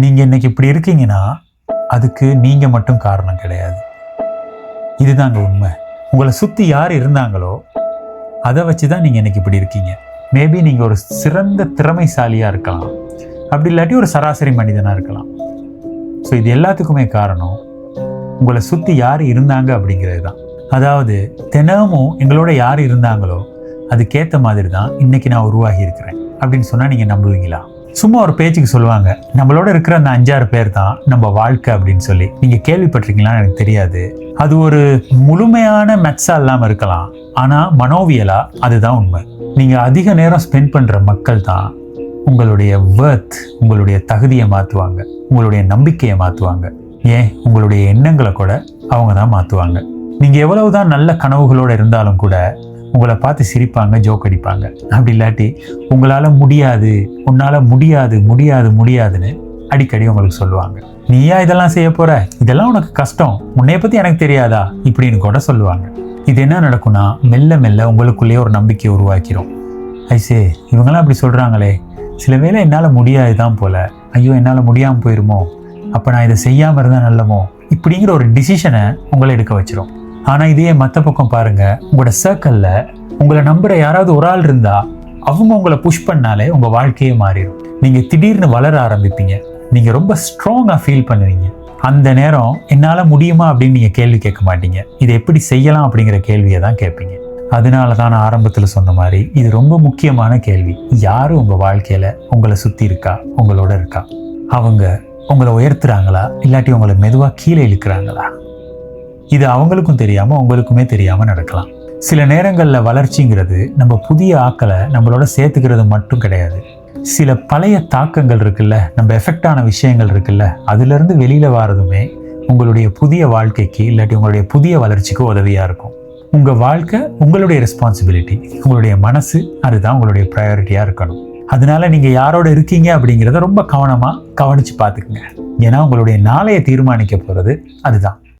நீங்கள் இன்னைக்கு இப்படி இருக்கீங்கன்னா அதுக்கு நீங்கள் மட்டும் காரணம் கிடையாது. இதுதாங்க உண்மை. உங்களை சுற்றி யார் இருந்தாங்களோ அதை வச்சு தான் நீங்கள் இன்னைக்கு இப்படி இருக்கீங்க. மேபி நீங்கள் ஒரு சிறந்த திறமைசாலியாக இருக்கலாம், அப்படி இல்லாட்டி ஒரு சராசரி மனிதனாக இருக்கலாம். ஸோ இது எல்லாத்துக்குமே காரணம் உங்களை சுற்றி யார் இருந்தாங்க அப்படிங்கிறது தான். அதாவது தினமும் எங்களோட யார் இருந்தாங்களோ அதுக்கேற்ற மாதிரி தான் இன்னைக்கு நான் உருவாகி இருக்கிறேன் அப்படின்னு சொன்னால் நீங்கள் நம்புவீங்களா? சும்மா ஒரு பேச்சுக்கு சொல்லுவாங்க, நம்மளோட இருக்கிற அந்த 5-6 பேர் தான் நம்ம வாழ்க்கை அப்படின்னு சொல்லி. நீங்கள் கேள்விப்பட்டிருக்கீங்களான்னு எனக்கு தெரியாது. அது ஒரு முழுமையான மெட்ஸா இல்லாமல் இருக்கலாம், ஆனால் மனோவியலா அதுதான் உண்மை. நீங்கள் அதிக நேரம் ஸ்பெண்ட் பண்ணுற மக்கள் தான் உங்களுடைய வர்த், உங்களுடைய தகுதியை மாற்றுவாங்க, உங்களுடைய நம்பிக்கையை மாற்றுவாங்க, ஏன் உங்களுடைய எண்ணங்களை கூட அவங்க தான் மாற்றுவாங்க. நீங்கள் எவ்வளவுதான் நல்ல கனவுகளோடு இருந்தாலும் கூட உங்களை பார்த்து சிரிப்பாங்க, ஜோக் அடிப்பாங்க. அப்படி இல்லாட்டி உங்களால் முடியாது, உன்னால் முடியாது முடியாது முடியாதுன்னு அடிக்கடி உங்களுக்கு சொல்லுவாங்க. நீயா இதெல்லாம் செய்ய போற, இதெல்லாம் உனக்கு கஷ்டம், உன்னைய பற்றி எனக்கு தெரியாதா இப்படின்னு கூட சொல்லுவாங்க. இது என்ன நடக்கும்னா மெல்ல மெல்ல உங்களுக்குள்ளேயே ஒரு நம்பிக்கையை உருவாக்கிறோம். ஐசே இவங்கெல்லாம் அப்படி சொல்கிறாங்களே, சில வேளை என்னால் முடியாது தான் போல, ஐயோ என்னால் முடியாமல் போயிருமோ, அப்போ நான் இதை செய்யாமல் இருந்தால் நல்லமோ, இப்படிங்கிற ஒரு டிசிஷனை உங்களை எடுக்க வச்சிரும். ஆனால் இதையே மற்ற பக்கம் பாருங்கள், உங்களோட சர்க்கிளில் உங்களை நம்புகிற யாராவது ஒரு ஆள் இருந்தால் அவங்க உங்களை புஷ் பண்ணாலே உங்கள் வாழ்க்கையே மாறிடும். நீங்கள் திடீர்னு வளர ஆரம்பிப்பீங்க, நீங்கள் ரொம்ப ஸ்ட்ராங்காக ஃபீல் பண்ணுவீங்க. அந்த நேரம் என்னால் முடியுமா அப்படின்னு நீங்கள் கேள்வி கேட்க மாட்டீங்க, இதை எப்படி செய்யலாம் அப்படிங்கிற கேள்வியை தான் கேட்பீங்க. அதனால தான் நான் ஆரம்பத்தில் சொன்ன மாதிரி இது ரொம்ப முக்கியமான கேள்வி. யார் உங்கள் வாழ்க்கையில் உங்களை சுற்றி இருக்கா, உங்களோட இருக்கா? அவங்க உங்களை உயர்த்துறாங்களா இல்லாட்டி உங்களை மெதுவாக கீழே இழுக்கிறாங்களா? இது அவங்களுக்கும் தெரியாமல் உங்களுக்குமே தெரியாமல் நடக்கலாம். சில நேரங்களில் வளர்ச்சிங்கிறது நம்ம புதிய ஆக்களை நம்மளோட சேர்த்துக்கிறது மட்டும் கிடையாது. சில பழைய தாக்கங்கள் இருக்குல்ல, நம்ம எஃபெக்டான விஷயங்கள் இருக்குல்ல, அதுலேருந்து வெளியில் வாரதுமே உங்களுடைய புதிய வாழ்க்கைக்கு இல்லாட்டி உங்களுடைய புதிய வளர்ச்சிக்கு உதவியாக இருக்கும். உங்கள் வாழ்க்கை உங்களுடைய ரெஸ்பான்சிபிலிட்டி, உங்களுடைய மனசு அதுதான் உங்களுடைய ப்ரையாரிட்டியாக இருக்கணும். அதனால நீங்கள் யாரோட இருக்கீங்க அப்படிங்கிறத ரொம்ப கவனமாக கவனித்து பார்த்துக்குங்க. ஏன்னா உங்களுடைய நாளையை தீர்மானிக்க போகிறது அதுதான்.